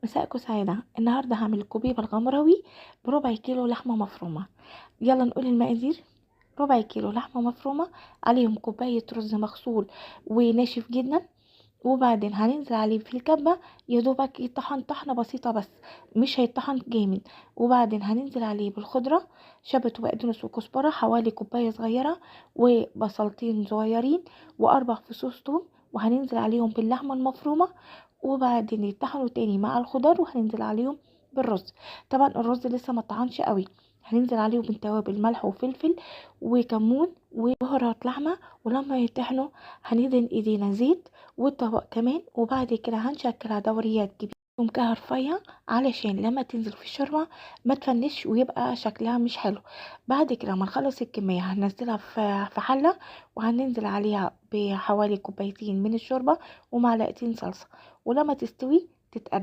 مساءكم سعادة. النهاردة هعمل الكوبيبة الغمراوي بربع كيلو لحمة مفرومة. يلا نقول المقادير. ربع كيلو لحمة مفرومة، عليهم كوباية رز مغسول وناشف جدا، وبعدين هننزل عليه في الكبة يا دوبك يطحن طحنة بسيطة بس، مش هيطحن جامد. وبعدين هننزل عليه بالخضرة، شبت وبقدونس وكزبرة حوالي كوباية صغيرة، وبصلتين صغيرين، واربع فصوص توم، وهننزل عليهم باللحمة المفرومة، وبعدين يطحنوا تاني مع الخضار، وهننزل عليهم بالرز. طبعا الرز لسه ما طحنش قوي. هننزل عليهم بالتوابل ملح وفلفل وكمون وبهارات لحمة، ولما يطحنوا هندهن ايدينا زيت والطبق كمان، وبعد كده هنشكلها دوريات كبيرة سمكها رفيع علشان لما تنزل في الشوربة ما تفنش ويبقى شكلها مش حلو. بعد كده لما نخلص الكمية هننزلها في حلة، وهننزل عليها بحوالي كوبايتين من الشوربة ومعلقتين صلصة، ولما تستوي تتقدم.